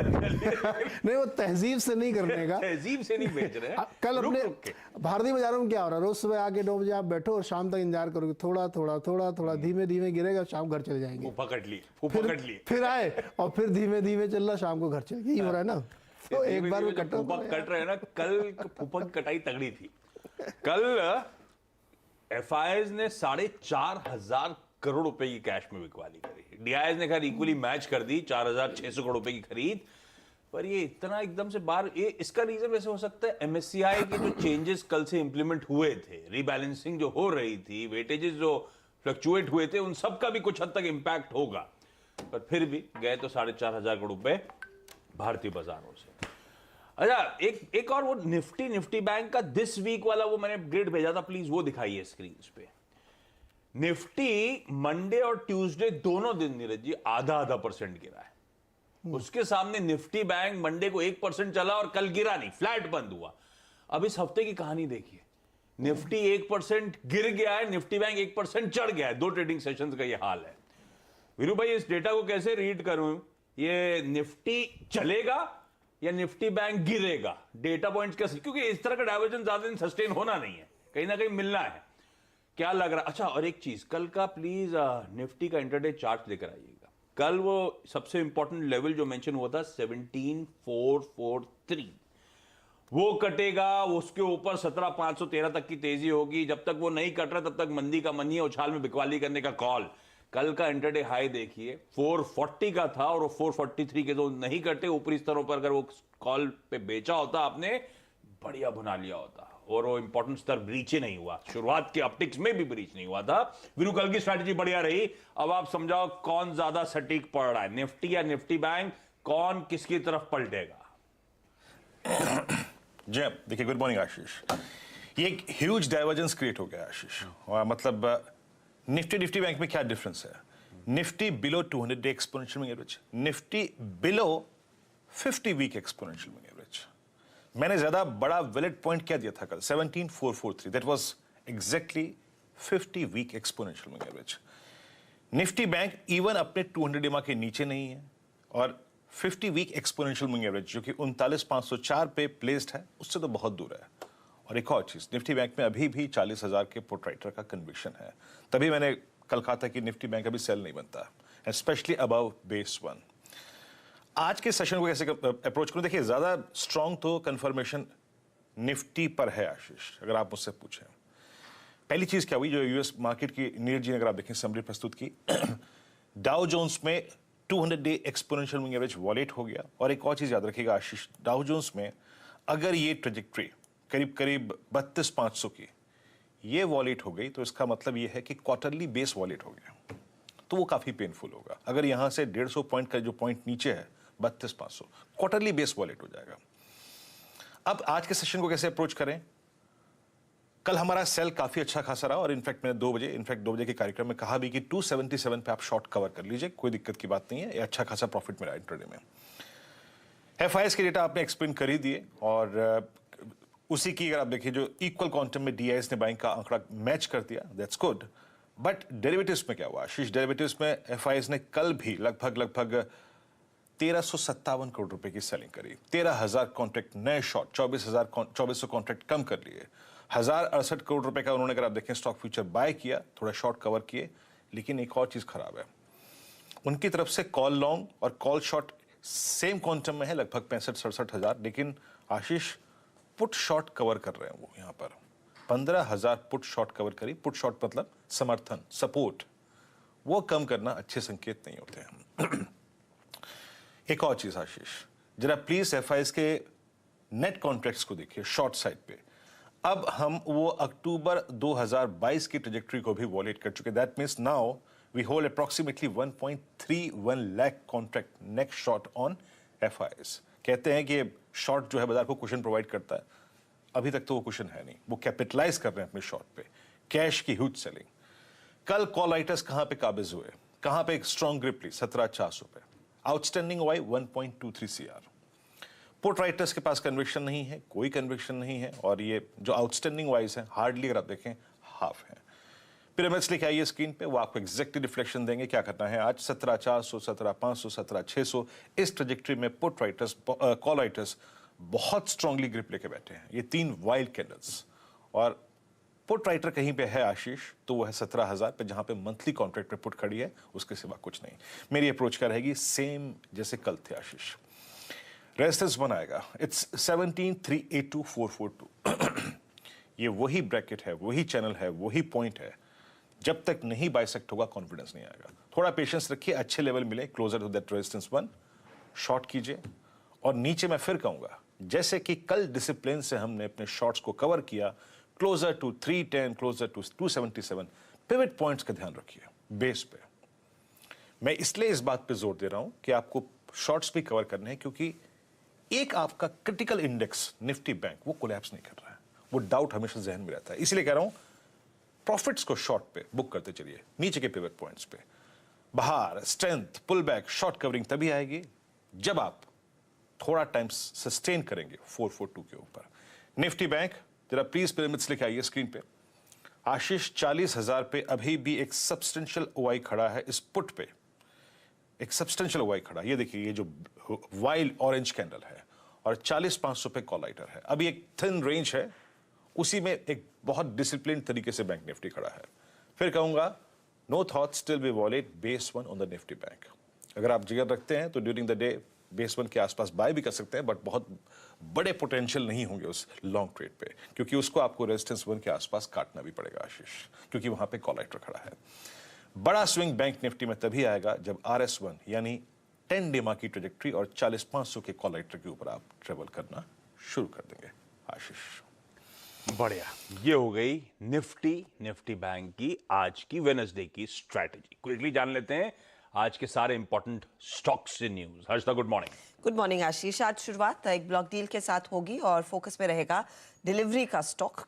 नहीं, वो तहजीब से नहीं करने का, तहजीब से नहीं बेच रहे हैं। कल रुक अपने रुक के भारतीय बाजारों में क्या हो रहा है, रोज सुबह आके 9 बजे आप बैठो और शाम तक इंतजार करोगे, थोड़ा थोड़ा थोड़ा थोड़ा धीमे धीमे गिरेगा, शाम घर चले जाएंगे, पकड़ लिए फिर आए और फिर धीमे धीमे चल रहा, शाम को घर चले, यही हो रहा है ना। तो एक बार में कट रहे हैं ना। कल फूफक कटाई तगड़ी थी। कल एफआईआईज ने 4,500 करोड़ रुपए की कैश में बिकवाली करी। डीआईएस ने खैर इक्वली मैच कर दी 4,600 करोड़ रुपए की खरीद। पर ये इतना एकदम से बाहर, ये इसका रीजन वैसे हो सकता है एमएससीआई के जो चेंजेस कल से इंप्लीमेंट हुए थे, रीबैलेंसिंग जो हो रही थी, वेटेजेस जो फ्लक्चुएट हुए थे, उन सब का भी कुछ हद तक इंपैक्ट होगा। पर फिर भी गए तो 4,500 करोड़ रुपए भारतीय बाजारों से। अच्छा, एक और वो निफ्टी बैंक का दिस वीक वाला वो मैंने ग्रिड भेजा था, प्लीज वो दिखाइए स्क्रीन पे। निफ्टी मंडे और ट्यूसडे दोनों दिन नीरज जी आधा % गिरा है। उसके सामने निफ्टी बैंक मंडे को 1% चला और कल गिरा नहीं, फ्लैट बंद हुआ। अब इस हफ्ते की कहानी देखिए, निफ्टी 1% गिर गया है, निफ्टी बैंक 1% चढ़ गया है। 2 ट्रेडिंग सेशंस का ये हाल है। वीरू भाई, इस डेटा को कैसे रीड करूं? ये निफ्टी चलेगा या निफ्टी बैंक गिरेगा? डेटा पॉइंट्स कैसे, क्योंकि इस तरह का डाइवर्जन ज्यादा दिन सस्टेन होना नहीं है, कहीं ना कहीं मिलना है। क्या लग रहा? अच्छा, और एक चीज, कल का प्लीज निफ्टी का इंटरडे चार्ट लेकर आइएगा। कल वो सबसे इंपॉर्टेंट लेवल जो मेंशन हुआ था 17,443, वो कटेगा, उसके ऊपर 17,513 तक की तेजी होगी। जब तक वो नहीं कट रहा तब तक मंदी का मन ही है, उछाल में बिकवाली करने का कॉल। कल का इंटरडे हाई देखिए 440 का था और वो 443 के जो नहीं कटे ऊपरी स्तरों पर, अगर वो कॉल पे बेचा होता आपने, बढ़िया भुना लिया होता। और वो इंपॉर्टेंट स्तर ब्रीच ही नहीं हुआ, शुरुआत के अपटिक्स में भी ब्रीच नहीं हुआ था। वीरू, कल की स्ट्रैटेजी बढ़िया रही। अब आप समझाओ कौन ज्यादा सटीक पड़ रहा है, निफ्टी या निफ्टी बैंक? कौन किसकी तरफ पलटेगा? जय, देखिए, गुड मॉर्निंग आशीष। ये एक ह्यूज डाइवर्जेंस क्रिएट हो गया आशीष। मतलब निफ्टी बैंक में क्या डिफरेंस है? Nifty below 200 day exponential moving average, Nifty below 50 week exponential moving average. मैंने ज्यादा बड़ा वैलिड पॉइंट क्या दिया था कल? 17,443, that was exactly 50 week exponential moving average. Nifty bank even अपने 200 डे के नीचे नहीं है, और 50 वीक एक्सपोनेंशियल मूविंग एवरेज जो कि 39,504 पे प्लेस्ड है, उससे तो बहुत दूर है। और एक और चीज, निफ्टी बैंक में अभी भी 40,000 के पुट राइटर का कन्विक्शन है। तभी मैंने कल कहा था कि निफ्टी बैंक अभी सेल नहीं बनता, स्पेशली अबव बेस 1। आज के सेशन को कैसे अप्रोच करूं? देखिए, ज्यादा स्ट्रांग तो कंफर्मेशन निफ्टी पर है आशीष, अगर आप मुझसे पूछें। पहली चीज क्या हुई, जो यूएस मार्केट की नीरज जी ने अगर आप देखें समरी प्रस्तुत की, डाउ जोन्स में 200 day exponential moving average wallet हो गया। और एक और चीज याद रखिएगा आशीष, डाउ जोन्स में अगर ये ट्रेजेक्ट्री करीब करीब 32,500 की ये वॉलेट हो गई, तो इसका मतलब ये है कि क्वार्टरली बेस वॉलेट हो गया, तो वो काफी पेनफुल होगा। अगर यहां से 150 पॉइंट का जो पॉइंट नीचे है 32,500, क्वार्टरली बेस वॉलेट हो जाएगा। अब आज के सेशन को कैसे अप्रोच करें? कल हमारा सेल काफी अच्छा खासा रहा, और इनफैक्ट मैंने 2 बजे के कार्यक्रम में कहा भी कि 277 पे आप शॉर्ट कवर कर लीजिए, कोई दिक्कत की बात नहीं है, ये अच्छा खासा प्रॉफिट मिला इंट्राडे में। एफआईएस के डेटा आपने एक्सप्लेन कर ही दिए, और उसी की अगर आप देखिए, जो इक्वल क्वांटम में डीआईएस ने बैंक का आंकड़ा मैच कर दिया, दैट्स गुड। बट डेरिवेटिव्स में क्या हुआ आशीष? डेरिवेटिव्स में एफआईएस ने कल भी लगभग 1,357 करोड़ रुपए की सेलिंग करी। 13,000 कॉन्ट्रैक्ट नए शॉर्ट, 24,000 कॉन्ट्रैक्ट कम कर लिए, 1,068 करोड़ रुपए का उन्होंने, अगर आप देखें, स्टॉक फ्यूचर बाय किया, थोड़ा शॉर्ट कवर किए। लेकिन एक और चीज खराब है, उनकी तरफ से कॉल लॉन्ग और कॉल शॉर्ट सेम क्वांटम में है, लगभग 65-67 लेकिन आशीष पुट शॉर्ट कवर कर रहे हैं वो। यहां पर 15,000 पुट शॉर्ट कवर करी। पुट शॉर्ट मतलब समर्थन, सपोर्ट, वो कम करना अच्छे संकेत नहीं होते हैं। एक और चीज आशीष, जरा प्लीज एफआईएस के नेट कॉन्ट्रैक्ट्स को देखिए शॉर्ट साइड पे। अब हम वो अक्टूबर 2022 की ट्रेजेक्टरी को भी वॉलेट कर चुके। That means now we hold approximately 1.31 lakh contract next short on FIIs. कहते हैं कि शॉर्ट जो है बाजार को कुशन प्रोवाइड करता है, अभी तक तो वो कुशन है नहीं, वो कैपिटलाइज कर रहे हैं अपने शॉर्ट पे, कैश की ह्यूज सेलिंग। कल कॉल राइटर्स कहां पे काबिज हुए, कहां पे एक स्ट्रॉन्ग ग्रिप ली? 17,400 पे। आउटस्टैंडिंग वाई 1.23 CR। पुट राइटर्स के पास कन्विक्शन नहीं है, कोई कन्विक्शन नहीं है, और ये जो आउटस्टैंडिंग वाइज है हार्डली, अगर आप देखें, हाफ है। पिरामिड्स लिखे आइए स्क्रीन पे, वो आपको एग्जैक्टली रिफ्लेक्शन देंगे क्या करना है। आज 17,400, 17,500, 17,600 इस ट्रेजेक्टरी में पुट राइटर्स, कॉल राइटर्स बहुत स्ट्रांगली ग्रिप लेके बैठे हैं। ये 3 वाइल्ड कैंडल्स, और पुट राइटर कहीं पे है आशीष तो वो है 17,000 पे, जहां पे मंथली कॉन्ट्रैक्ट पे पुट खड़ी है, उसके सिवा कुछ नहीं। मेरी अप्रोच क्या रहेगी, सेम जैसे कल थे आशीष। रेजिस्टेंस 1 आएगा, इट्स 17,382,442 ये वही ब्रैकेट है, वही चैनल है, वही पॉइंट है। जब तक नहीं बाइसेक्ट होगा कॉन्फिडेंस नहीं आएगा। थोड़ा पेशेंस रखिए, अच्छे लेवल मिले closer to that resistance 1, short कीजिए। और नीचे मैं फिर कहूंगा, जैसे कि कल डिसिप्लिन से हमने अपने शॉर्ट्स को कवर किया, closer to 310, closer to 277, pivot points का ध्यान रखिए बेस पे। मैं इसलिए इस बात पे जोर दे रहा हूं कि आपको शॉर्ट्स भी कवर करने हैं, क्योंकि एक आपका क्रिटिकल इंडेक्स निफ्टी बैंक वो कोलैप्स नहीं कर रहा है, वो डाउट हमेशा जहन में रहता है। इसलिए कह रहा हूं प्रॉफिट्स को शॉर्ट पे बुक करते चलिए, नीचे के पिवट पॉइंट्स पे। बाहर strength, pull back, short covering तभी आएगी जब आप थोड़ा टाइम सस्टेन करेंगे 442 के ऊपर। निफ्टी बैंक जरा प्लीज पिरामिड्स लिखे आइए स्क्रीन पे। आशीष 40,000 पे अभी भी एक सब्सटेंशियल ओआई खड़ा है, इस पुट पे एक सब्सटेंशियल ओआई खड़ा। ये देखिए, ये जो वाइल्ड ऑरेंज कैंडल है, और 40,500 पे कॉल राइटर है। अभी एक थिन रेंज है, उसी में एक बहुत डिसिप्लिन तरीके से बैंक निफ्टी खड़ा है। फिर कहूंगा no thought, still be violate base 1 on the Nifty bank. अगर आप जिगर रखते हैं तो ड्यूरिंग द डे बेस 1 के आसपास बाय भी कर सकते हैं, बट बहुत बड़े पोटेंशियल नहीं होंगे उस लॉन्ग ट्रेड पे, क्योंकि उसको आपको रेजिस्टेंस 1 के आसपास काटना भी पड़ेगा आशीष, क्योंकि वहां पे कॉल राइटर खड़ा है। बड़ा स्विंग बैंक निफ्टी में तभी आएगा जब RS1 यानी 10 डेमा की ट्रेजेक्टरी और 40,500 के कॉल राइटर के ऊपर आप ट्रेवल करना शुरू कर देंगे आशीष। बढ़िया, ये हो गई निफ्टी बैंक की आज की वेडनेसडे की स्ट्रैटेजी। क्विकली जान लेते हैं आज के सारे इंपॉर्टेंट स्टॉक्स से news. Harshada, good morning. Good morning Ashish. आज शुरुआत एक ब्लॉक डील के साथ होगी और फोकस में रहेगा डिलीवरी का स्टॉक।